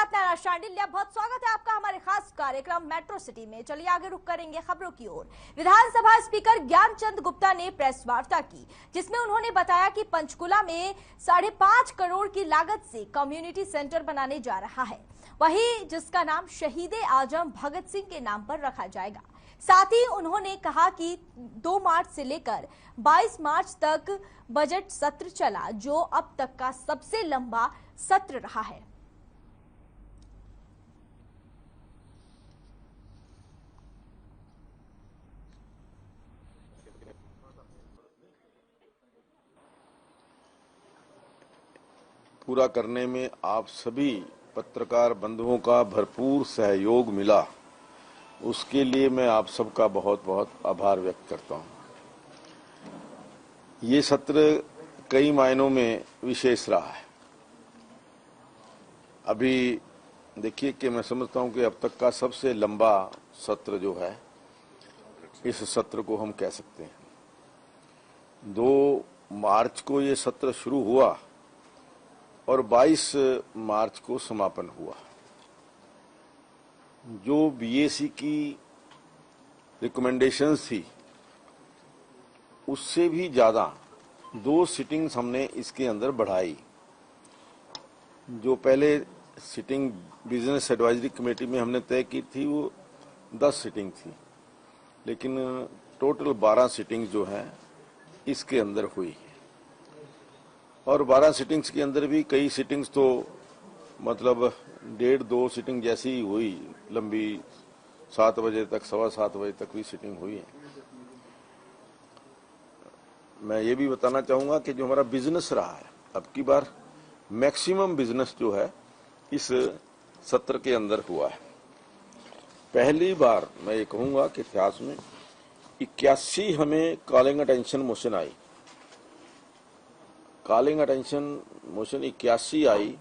साथ नैना शांडिल्य। बहुत स्वागत है आपका हमारे खास कार्यक्रम मेट्रो सिटी में। चलिए आगे रुक करेंगे खबरों की ओर। विधानसभा स्पीकर ज्ञानचंद गुप्ता ने प्रेस वार्ता की, जिसमें उन्होंने बताया कि पंचकुला में 5.5 करोड़ की लागत से कम्युनिटी सेंटर बनाने जा रहा है, वही जिसका नाम शहीदे आजम भगत सिंह के नाम पर रखा जाएगा। साथ ही उन्होंने कहा कि 2 मार्च से लेकर 22 मार्च तक बजट सत्र चला, जो अब तक का सबसे लंबा सत्र रहा है। पूरा करने में आप सभी पत्रकार बंधुओं का भरपूर सहयोग मिला, उसके लिए मैं आप सबका बहुत बहुत आभार व्यक्त करता हूं। ये सत्र कई मायनों में विशेष रहा है। अभी देखिए कि मैं समझता हूं कि अब तक का सबसे लंबा सत्र जो है, इस सत्र को हम कह सकते हैं। 2 मार्च को ये सत्र शुरू हुआ और 22 मार्च को समापन हुआ। जो बीएसी की रिकमेंडेशंस थी, उससे भी ज्यादा 2 सिटिंग्स हमने इसके अंदर बढ़ाई। जो पहले सिटिंग बिजनेस एडवाइजरी कमेटी में हमने तय की थी, वो 10 सिटिंग थी, लेकिन टोटल 12 सिटिंग जो है इसके अंदर हुई। और 12 सिटिंग्स के अंदर भी कई सिटिंग्स तो मतलब 1.5-2 सिटिंग जैसी ही हुई, लंबी 7 बजे तक, 7:15 बजे तक भी सिटिंग हुई है। मैं ये भी बताना चाहूंगा कि जो हमारा बिजनेस रहा है, अब की बार मैक्सिमम बिजनेस जो है इस सत्र के अंदर हुआ है। पहली बार मैं ये कहूंगा कि इतिहास में 81 हमें कॉलिंग अटेंशन मोशन आई। कॉलिंग अटेंशन मोशन 81 आई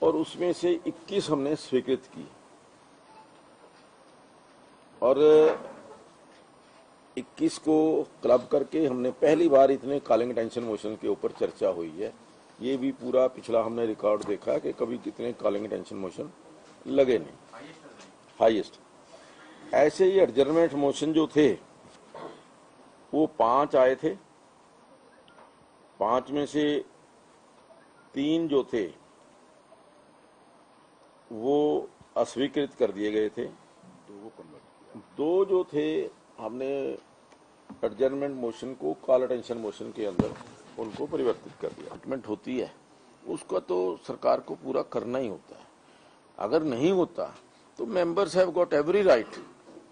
और उसमें से 21 हमने स्वीकृत की और 21 को क्लब करके हमने पहली बार इतने कॉलिंग अटेंशन मोशन के ऊपर चर्चा हुई है। ये भी पूरा पिछला हमने रिकॉर्ड देखा कि कभी कितने कॉलिंग अटेंशन मोशन लगे नहीं, हाईएस्ट। ऐसे ही एडजर्नमेंट मोशन जो थे वो 5 आए थे। 5 में से 3 जो थे वो अस्वीकृत कर दिए गए थे। 2 जो थे हमने एडजर्नमेंट मोशन को कॉल अटेंशन मोशन के अंदर उनको परिवर्तित कर दिया। अपॉइंटमेंट होती है उसका तो सरकार को पूरा करना ही होता है। अगर नहीं होता तो members have got every right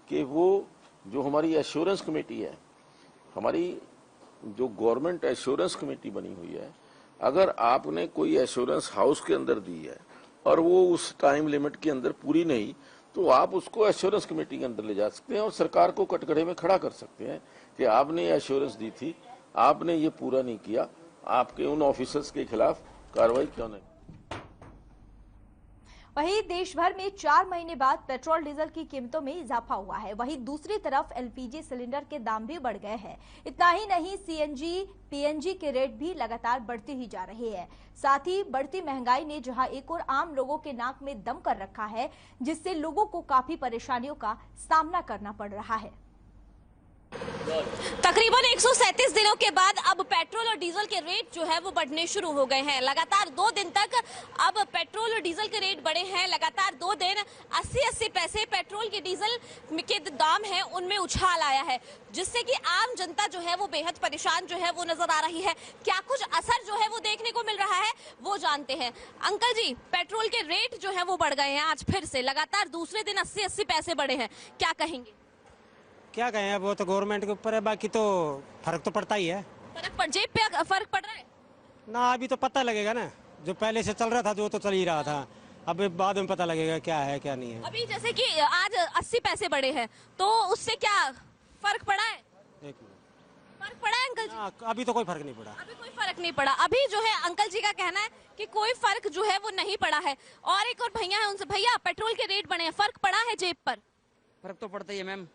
कि वो जो हमारी एश्योरेंस कमेटी है, हमारी जो गवर्नमेंट एश्योरेंस कमेटी बनी हुई है, अगर आपने कोई एश्योरेंस हाउस के अंदर दी है और वो उस टाइम लिमिट के अंदर पूरी नहीं, तो आप उसको एश्योरेंस कमेटी के अंदर ले जा सकते हैं और सरकार को कटघरे में खड़ा कर सकते हैं कि आपने एश्योरेंस दी थी, आपने ये पूरा नहीं किया, आपके उन ऑफिसर्स के खिलाफ कार्रवाई क्यों नहीं। वहीं देश भर में 4 महीने बाद पेट्रोल डीजल की कीमतों में इजाफा हुआ है। वहीं दूसरी तरफ एलपीजी सिलेंडर के दाम भी बढ़ गए हैं। इतना ही नहीं, सीएनजी, पीएनजी के रेट भी लगातार बढ़ते ही जा रहे हैं। साथ ही बढ़ती महंगाई ने जहां एक और आम लोगों के नाक में दम कर रखा है, जिससे लोगों को काफी परेशानियों का सामना करना पड़ रहा है। तकरीबन 137 दिनों के बाद अब पेट्रोल और डीजल के रेट जो है वो बढ़ने शुरू हो गए हैं। लगातार 2 दिन तक अब पेट्रोल और डीजल के रेट बढ़े हैं। लगातार 2 दिन 80-80 पैसे पेट्रोल के डीजल के दाम है उनमें उछाल आया है, जिससे कि आम जनता जो है वो बेहद परेशान जो है वो नजर आ रही है। क्या कुछ असर जो है वो देखने को मिल रहा है वो जानते हैं। अंकल जी, पेट्रोल के रेट जो है वो बढ़ गए हैं, आज फिर से लगातार दूसरे दिन 80-80 पैसे बढ़े हैं, क्या कहेंगे? क्या कहें, वो तो गवर्नमेंट के ऊपर है, बाकी तो फर्क तो पड़ता ही है। जेब पे फर्क पड़ रहा है ना, अभी तो पता लगेगा ना। जो पहले से चल रहा था जो तो चल ही रहा था, अब बाद में पता लगेगा क्या है क्या नहीं है। अभी जैसे कि आज 80 पैसे बढ़े हैं, तो उससे क्या फर्क पड़ा है? एक मिनट, फर्क पड़ा है अंकल जी? अभी तो कोई फर्क नहीं पड़ा। अभी कोई फर्क नहीं पड़ा। अभी जो है अंकल जी का कहना है कि कोई फर्क जो है वो नहीं पड़ा है। और एक और भैया है, उनसे, भैया पेट्रोल के रेट बढ़े हैं, फर्क पड़ा है जेब पर? फर्क तो पड़ता ही है मैम।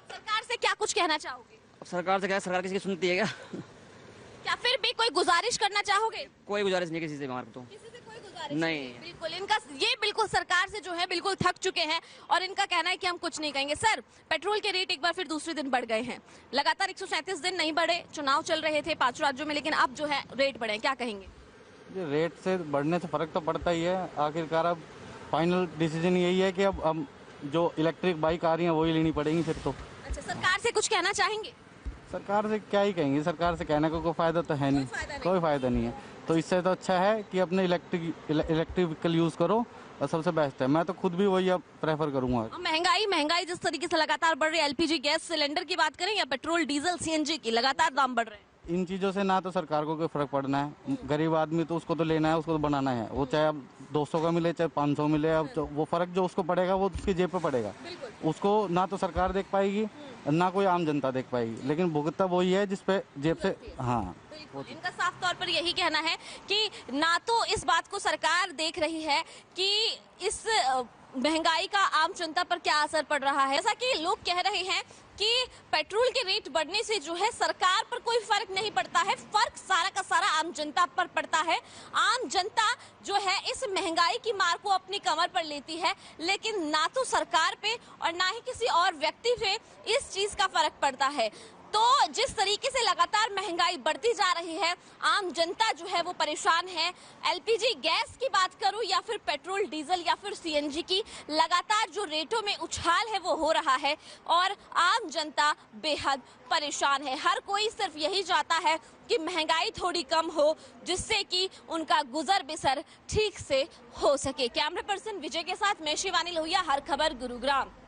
सरकार से क्या कुछ कहना चाहोगे? अब सरकार से क्या, सरकार किसी की सुनती है क्या फिर भी कोई गुजारिश करना चाहोगे? कोई गुजारिश नहीं किसी से हमारे को तो। किसी से कोई गुजारिश नहीं। बिल्कुल, इनका ये बिल्कुल सरकार से जो है बिल्कुल थक चुके हैं और इनका कहना है कि हम कुछ नहीं कहेंगे। सर, पेट्रोल के रेट एक बार फिर दूसरे दिन बढ़ गए हैं, लगातार 137 दिन नहीं बढ़े, चुनाव चल रहे थे 5 राज्यों में, लेकिन अब जो है रेट बढ़े, क्या कहेंगे? ये रेट से बढ़ने से फर्क तो पड़ता ही है। आखिरकार अब फाइनल डिसीजन यही है कि अब जो इलेक्ट्रिक बाइक आ रही हैं वही लेनी पड़ेंगी फिर तो। अच्छा, सरकार से कुछ कहना चाहेंगे? सरकार से क्या ही कहेंगे, सरकार से कहने का कोई फायदा तो है नहीं, कोई फायदा नहीं है। तो इससे तो अच्छा है कि अपने इलेक्ट्रिक व्हीकल यूज करो और सबसे बेस्ट है। मैं तो खुद भी वही अब प्रेफर करूंगा। महंगाई जिस तरीके से लगातार बढ़ रही है, एलपीजी गैस सिलेंडर की बात करें या पेट्रोल डीजल सीएनजी की, लगातार दाम बढ़ रहे हैं। इन चीज़ों से ना तो सरकार को कोई फर्क पड़ना है, गरीब आदमी तो उसको तो लेना है, उसको तो बनाना है। वो चाहे अब 200 का मिले चाहे 500 मिले, अब वो फर्क जो उसको पड़ेगा वो उसकी जेब पे पड़ेगा। उसको ना तो सरकार देख पाएगी ना कोई आम जनता देख पाएगी, लेकिन भुगतना वही है जिसपे जेब से। हाँ, इनका साफ तौर पर यही कहना है कि ना तो इस बात को सरकार देख रही है कि इस महंगाई का आम जनता पर क्या असर पड़ रहा है। जैसा कि लोग कह रहे हैं कि पेट्रोल के रेट बढ़ने से जो है सरकार पर कोई फर्क नहीं पड़ता है, फर्क सारा का सारा आम जनता पर पड़ता है। आम जनता जो है इस महंगाई की मार को अपनी कमर पर लेती है, लेकिन ना तो सरकार पे और ना ही किसी और व्यक्ति पे इस चीज का फर्क पड़ता है। तो जिस तरीके से लगातार महंगाई बढ़ती जा रही है, आम जनता जो है वो परेशान है। एलपीजी गैस की बात करूं या फिर पेट्रोल डीजल या फिर सीएनजी की, लगातार जो रेटों में उछाल है वो हो रहा है और आम जनता बेहद परेशान है। हर कोई सिर्फ यही चाहता है कि महंगाई थोड़ी कम हो, जिससे कि उनका गुजर बसर ठीक से हो सके। कैमरा पर्सन विजय के साथ मैं शिवानी लोहिया, हर खबर गुरुग्राम।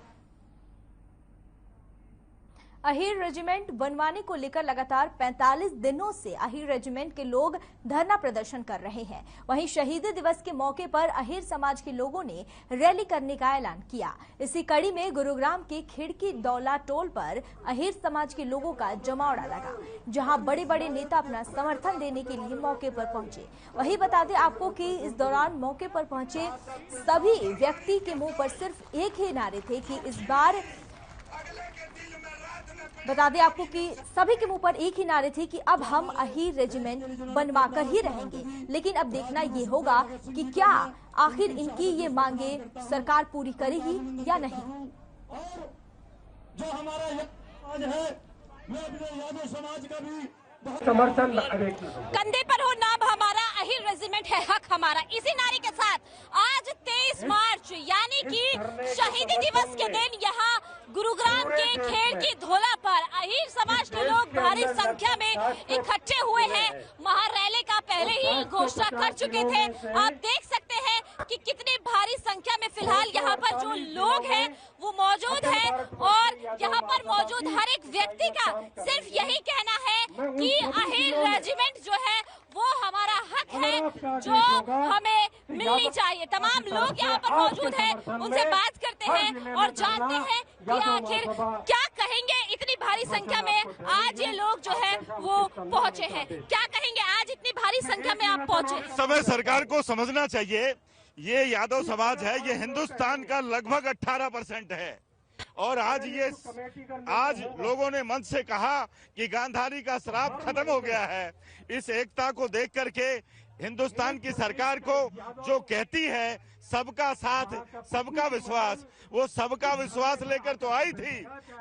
अहीर रेजिमेंट बनवाने को लेकर लगातार 45 दिनों से अहीर रेजिमेंट के लोग धरना प्रदर्शन कर रहे हैं। वहीं शहीदी दिवस के मौके पर अहीर समाज के लोगों ने रैली करने का ऐलान किया। इसी कड़ी में गुरुग्राम के खिड़की दौला टोल पर अहीर समाज के लोगों का जमावड़ा लगा, जहां बड़े बड़े नेता अपना समर्थन देने के लिए मौके पर पहुंचे। वहीं बता दें आपको कि इस दौरान मौके पर पहुंचे सभी व्यक्ति के मुंह पर सिर्फ एक ही नारे थे कि इस बार, बता दें आपको कि सभी के मुंह पर एक ही नारे थे कि अब हम अहीर रेजिमेंट बनवाकर ही रहेंगे। लेकिन अब देखना ये होगा कि क्या आखिर इनकी ये मांगे सरकार पूरी करेगी या नहीं। जो हमारा समाज है, मैं अपने यादव समाज का भी समर्थन। कंधे पर हो नाम हमारा, अहीर रेजिमेंट है हक हमारा। इसी नारे के साथ आज 23 मार्च यानी कि शहीदी दिवस के दिन यहाँ गुरुग्राम के खेड़ की धोला पर अहीर समाज के लोग भारी संख्या में इकट्ठे हुए हैं। महारैली का पहले ही घोषणा कर चुके थे। आप देख सकते हैं कि कितनी भारी संख्या में फिलहाल यहाँ पर जो लोग हैं वो मौजूद हैं और यहाँ पर मौजूद हर एक व्यक्ति का सिर्फ यही कहना है कि अहीर रेजिमेंट जो है वो हमारा हक है, जो हमें मिलनी चाहिए। तमाम लोग यहाँ पर मौजूद हैं, उनसे बात करते हैं और जानते हैं कि आखिर क्या कहेंगे। इतनी भारी संख्या में आज ये लोग जो है वो पहुँचे हैं, क्या कहेंगे आज इतनी भारी संख्या में आप पहुँचे? समय सरकार को समझना चाहिए, ये यादव समाज है, ये हिंदुस्तान का लगभग 18% है और आज लोगों ने मंच से कहा कि गांधारी का श्राप खत्म हो गया है। इस एकता को देख करके हिंदुस्तान की सरकार को जो कहती है सबका साथ सबका विश्वास, वो सबका विश्वास लेकर तो आई थी,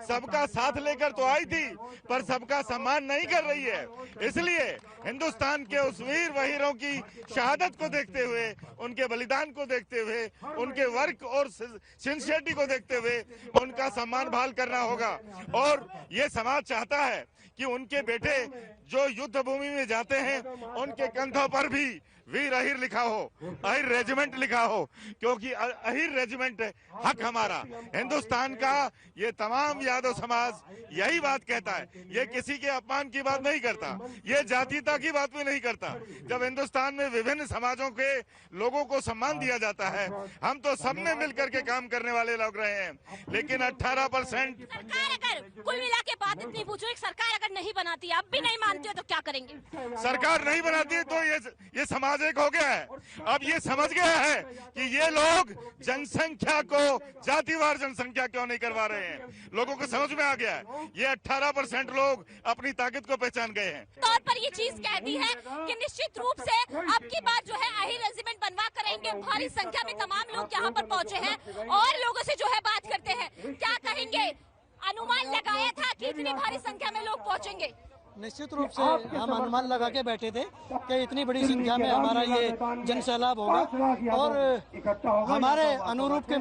सबका साथ लेकर तो आई थी, पर सबका सम्मान नहीं कर रही है। इसलिए हिंदुस्तान के उस वीर वहीरों की शहादत को देखते हुए, उनके बलिदान को देखते हुए, उनके वर्क और सिंसियरिटी को देखते हुए उनका सम्मान बहाल करना होगा। और ये समाज चाहता है कि उनके बेटे जो युद्ध भूमि में जाते हैं उनके कंधों पर भी वीर अहीर लिखा हो, अहीर रेजिमेंट लिखा हो, क्योंकि अहीर रेजिमेंट हक हमारा हिंदुस्तान का। ये तमाम यादव समाज यही बात कहता है, ये किसी के अपमान की बात नहीं करता, ये जातीयता की बात भी नहीं करता। जब हिंदुस्तान में विभिन्न समाजों के लोगों को सम्मान दिया जाता है, हम तो सब में मिलकर के काम करने वाले लोग रहे हैं, लेकिन 18% सरकार अगर कुल मिला के बात इतनी पूछो, एक सरकार अगर नहीं बनाती, अब भी नहीं मानती हो तो क्या करेंगे? सरकार नहीं बनाती है तो ये समाज समाज एक हो गया है। अब ये समझ गया है कि ये लोग जनसंख्या को जातिवार जनसंख्या क्यों नहीं करवा रहे हैं। लोगों को समझ में आ गया है। ये 18% लोग अपनी ताकत को पहचान गए हैं। तौर पर ये चीज कहती है कि निश्चित रूप से अब की बात जो है अहिर रेजिमेंट बनवा करेंगे। भारी संख्या में तमाम लोग यहाँ पर पहुंचे हैं और लोगों से जो है बात करते हैं। क्या कहेंगे, अनुमान लगाया था कि इतनी भारी संख्या में लोग पहुंचेंगे? निश्चित रूप से हम अनुमान लगा के बैठे थे कि इतनी बड़ी संख्या में हमारा ये जन सैलाब होगा और हमारे अनुरूप के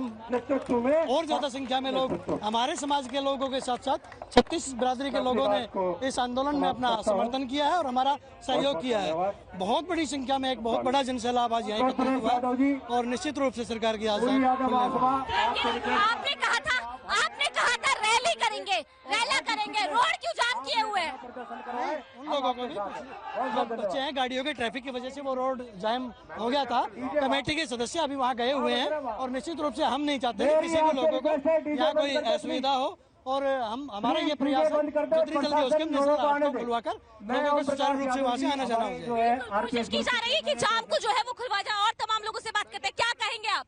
और ज्यादा संख्या में लोग हमारे समाज के लोगों के साथ साथ 36 बिरादरी के लोगों ने इस आंदोलन में अपना समर्थन किया है और हमारा सहयोग किया है। बहुत बड़ी संख्या में एक बहुत बड़ा जन सैलाब आज यहाँ एकत्र हुआ और निश्चित रूप से सरकार की आशा आपने कहा था रैली करेंगे, रैला करेंगे, रोड क्यों जाम किए हुए हैं? उन लोगों को भी बच्चे हैं, गाड़ियों के ट्रैफिक की वजह से वो रोड जाम हो गया था। कमेटी के सदस्य अभी वहाँ गए हुए हैं और निश्चित रूप से हम नहीं चाहते कि किसी भी लोगों को यहाँ कोई असुविधा हो और हमारा ये प्रयास है जितनी जल्दी उसके रास्ते खुलवाकर लोगों को सुचारू रूप से वहाँ से आना जाना हो जाए। कोशिश की जा रही है कि जाम को जो है वो खुलवा जाए और तमाम लोगों से बात करते हैं। क्या कहेंगे आप?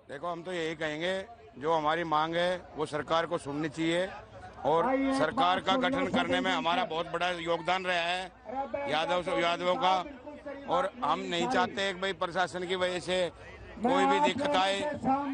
देखो, हम तो यही कहेंगे, जो हमारी मांग है वो सरकार को सुननी चाहिए और सरकार का गठन करने में हमारा बहुत बड़ा योगदान रहा है यादवों का। और हम नहीं चाहते कि भाई प्रशासन की वजह से कोई भी दिक्कत आए।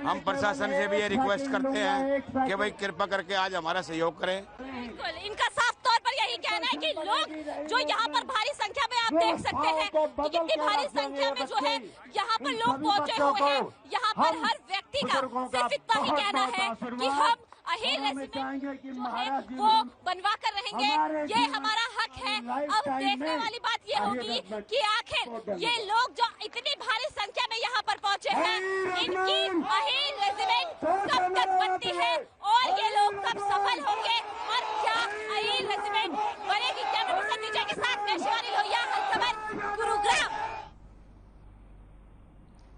हम प्रशासन से भी ये रिक्वेस्ट करते हैं कि भाई कृपा करके आज हमारा सहयोग करें। बिल्कुल, इनका साफ तौर पर यही कहना है कि लोग जो यहाँ पर भारी संख्या में आप देख सकते हैं कि कितनी भारी संख्या में जो है यहाँ पर लोग पहुंचे हुए हैं। यहाँ पर हर व्यक्ति का सिर्फ इतना ही कहना है कि हम अहिर रेजिमेंट जो है वो बनवा कर रहेंगे, ये हमारा हक है। अब देखने वाली बात ये होगी कि आखिर ये लोग जो इतनी भारी संख्या में यहाँ पर पहुंचे हैं, इनकी अहिर रेजिमेंट कब तक बनती है और ये लोग कब सफल होंगे और क्या अहिर रेजिमेंट बनेगी? कैमरा पर्सन विजय के साथ मैं शिवानी लोहिया, खबर गुरुग्राम।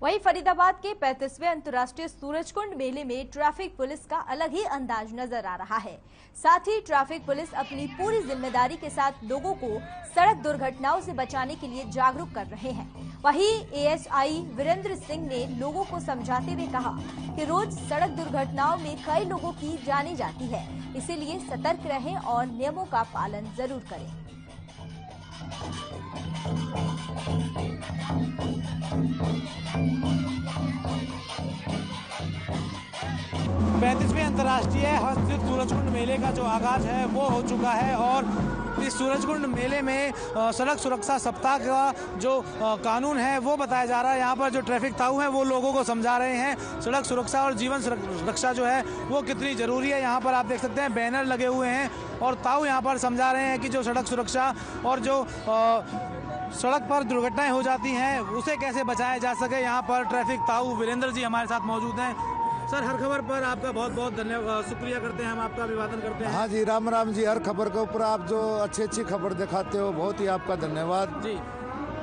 वहीं फरीदाबाद के 35वें अंतर्राष्ट्रीय सूरजकुंड मेले में ट्रैफिक पुलिस का अलग ही अंदाज नजर आ रहा है। साथ ही ट्रैफिक पुलिस अपनी पूरी जिम्मेदारी के साथ लोगों को सड़क दुर्घटनाओं से बचाने के लिए जागरूक कर रहे हैं। वहीं एएसआई वीरेंद्र सिंह ने लोगों को समझाते हुए कहा कि रोज सड़क दुर्घटनाओं में कई लोगों की जानें जाती है, इसीलिए सतर्क रहें और नियमों का पालन जरूर करें। 35वें अंतर्राष्ट्रीय हस्तशिल्प सूरजकुंड मेले का जो आगाज है वो हो चुका है और इस सूरजकुंड मेले में सड़क सुरक्षा सप्ताह का जो कानून है वो बताया जा रहा है। यहाँ पर जो ट्रैफिक ताऊ हैं वो लोगों को समझा रहे हैं सड़क सुरक्षा और जीवन सुरक्षा जो है वो कितनी जरूरी है। यहाँ पर आप देख सकते हैं बैनर लगे हुए हैं और ताऊ यहाँ पर समझा रहे हैं कि जो सड़क सुरक्षा और जो सड़क पर दुर्घटनाएं हो जाती हैं उसे कैसे बचाया जा सके। यहाँ पर ट्रैफिक ताऊ वीरेंद्र जी हमारे साथ मौजूद हैं। सर, हर खबर पर आपका बहुत बहुत धन्यवाद, शुक्रिया करते हैं, हम आपका अभिवादन करते हैं। हाँ जी, राम राम जी। हर खबर के ऊपर आप जो अच्छी खबर दिखाते हो, बहुत ही आपका धन्यवाद जी।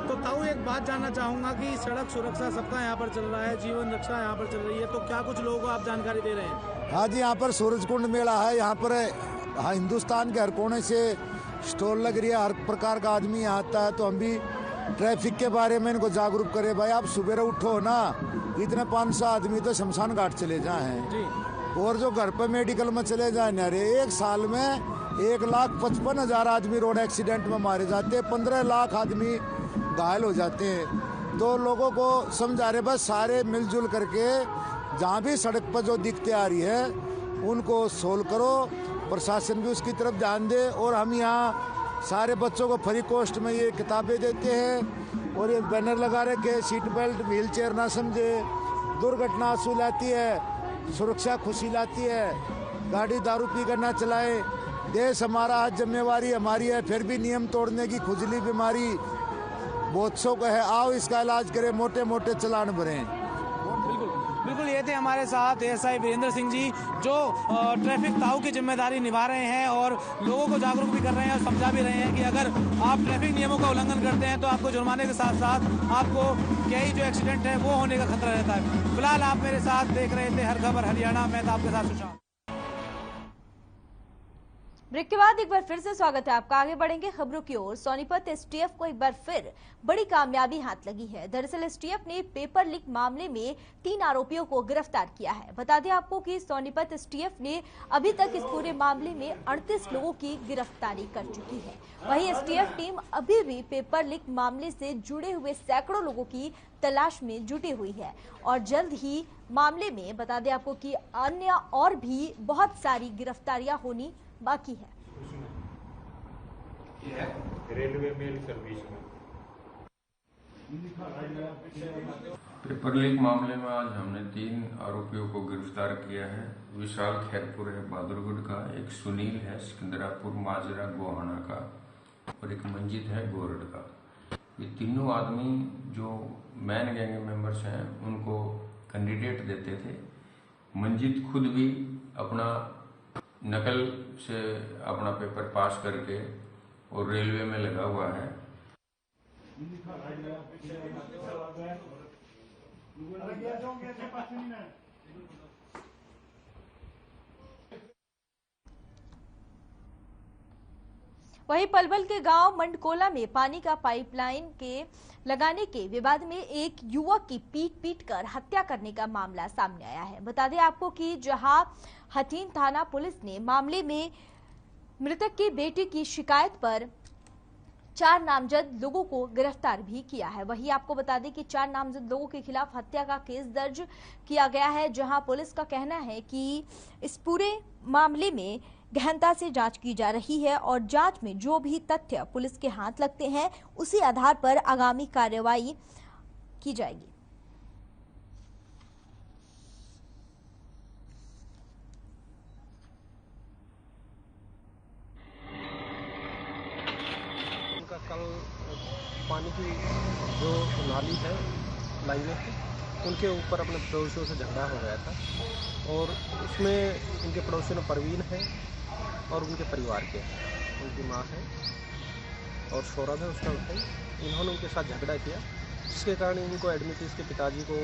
तो ताऊ, एक बात जानना चाहूँगा कि सड़क सुरक्षा सबका यहाँ पर चल रहा है, जीवन रक्षा यहाँ पर चल रही है, तो क्या कुछ लोगों को आप जानकारी दे रहे हैं? हाँ जी, यहाँ पर सूरजकुंड मेला है। यहाँ पर हिंदुस्तान के हर कोने से स्टॉल लग रही है, हर प्रकार का आदमी यहाँ आता है। तो हम भी ट्रैफिक के बारे में इनको जागरूक करें। भाई आप सुबह उठो ना, इतने 500 आदमी तो शमशान घाट चले जाए हैं और जो घर पर मेडिकल में चले जाए ना रे, एक साल में 1,55,000 आदमी रोड एक्सीडेंट में मारे जाते हैं, 15 लाख आदमी घायल हो जाते हैं। तो लोगों को समझा रहे बस सारे मिलजुल करके जहाँ भी सड़क पर जो दिक्कतें आ रही है उनको सोल्व करो, प्रशासन भी उसकी तरफ ध्यान दे। और हम यहाँ सारे बच्चों को फ्री कॉस्ट में ये किताबें देते हैं और ये बैनर लगा रखे, सीट बेल्ट व्हील चेयर ना समझे, दुर्घटना आंसू लाती है, सुरक्षा खुशी लाती है, गाड़ी दारू पी कर ना चलाए, देश हमारा, आज जिम्मेवारी हमारी है, फिर भी नियम तोड़ने की खुजली बीमारी बहुत शौक है, आओ इसका इलाज करें, मोटे मोटे चलान भरें। बिल्कुल, ये थे हमारे साथ एएसआई वीरेंद्र सिंह जी जो ट्रैफिक ताऊ की जिम्मेदारी निभा रहे हैं और लोगों को जागरूक भी कर रहे हैं और समझा भी रहे हैं कि अगर आप ट्रैफिक नियमों का उल्लंघन करते हैं तो आपको जुर्माने के साथ साथ आपको कई जो एक्सीडेंट है वो होने का खतरा रहता है। फिलहाल आप मेरे साथ देख रहे थे हर खबर हरियाणा, मैं था आपके साथ सुशांत। ब्रेक के बाद एक बार फिर से स्वागत है आपका। आगे बढ़ेंगे खबरों की ओर। सोनीपत एसटीएफ को एक बार फिर बड़ी कामयाबी हाथ लगी है। दरअसल एसटीएफ ने पेपर लीक मामले में 3 आरोपियों को गिरफ्तार किया है। बता दें आपको कि सोनीपत एसटीएफ ने अभी तक इस पूरे मामले में 38 लोगों की गिरफ्तारी कर चुकी है। वहीं एसटीएफ टीम अभी भी पेपर लीक मामले से जुड़े हुए सैकड़ों लोगों की तलाश में जुटी हुई है और जल्द ही मामले में बता दें आपको कि अन्य और भी बहुत सारी गिरफ्तारियां होनी बाकी है। रेलवे मेल सर्विस में पेपर लीक मामले में आज हमने 3 आरोपियों को गिरफ्तार किया है। विशाल खैरपुर है बहादुरगढ़ का, एक सुनील है सिकंदरापुर माजरा गोहाना का और एक मंजित है गोरड का। ये तीनों आदमी जो मैन गैंग मेंबर्स हैं उनको कैंडिडेट देते थे। मंजित खुद भी अपना नकल से अपना पेपर पास करके और रेलवे में लगा हुआ है। वहीं पलवल के गांव मंडकोला में पानी का पाइपलाइन के लगाने के विवाद में एक युवक की पीट कर हत्या करने का मामला सामने आया है। बता दें आपको कि जहां हथीन थाना पुलिस ने मामले में मृतक की बेटी की शिकायत पर 4 नामजद लोगों को गिरफ्तार भी किया है। वहीं आपको बता दें कि 4 नामजद लोगों के खिलाफ हत्या का केस दर्ज किया गया है, जहां पुलिस का कहना है कि इस पूरे मामले में गहनता से जांच की जा रही है और जांच में जो भी तथ्य पुलिस के हाथ लगते हैं उसी आधार पर आगामी कार्रवाई की जाएगी। उनका कल पानी की जो नाली है लाइनें है उनके ऊपर अपने पड़ोसियों से झगड़ा हो गया था और उसमें इनके पड़ोसियों में परवीन है और उनके परिवार के उनकी माँ है और सौरभ है उसका भाई। इन्होंने उनके साथ झगड़ा किया जिसके कारण इनको एडमिट, इसके पिताजी को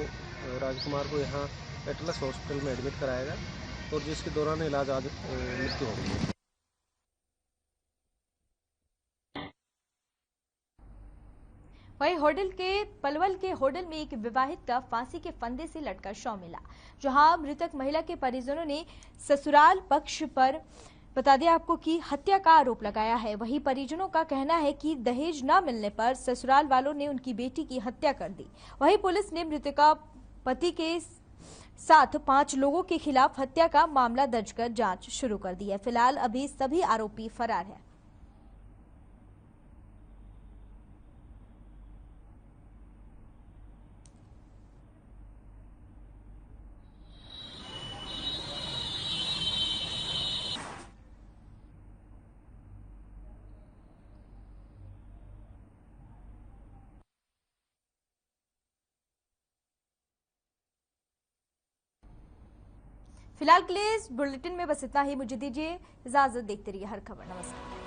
राजकुमार को यहाँ एटलस हॉस्पिटल में एडमिट कराया गया और जिसके दौरान इलाज आज मृत्यु हो गई। वहीं पलवल के होडल में एक विवाहित का फांसी के फंदे से लटका शव मिला, जहां मृतक महिला के परिजनों ने ससुराल पक्ष पर बता दें आपको कि हत्या का आरोप लगाया है। वहीं परिजनों का कहना है कि दहेज न मिलने पर ससुराल वालों ने उनकी बेटी की हत्या कर दी। वहीं पुलिस ने मृतका पति के साथ 5 लोगों के खिलाफ हत्या का मामला दर्ज कर जांच शुरू कर दी है। फिलहाल अभी सभी आरोपी फरार हैं। फिलहाल के लिए इस बुलेटिन में बस इतना ही। मुझे दीजिए इजाजत। देखते रहिए हर खबर। नमस्कार।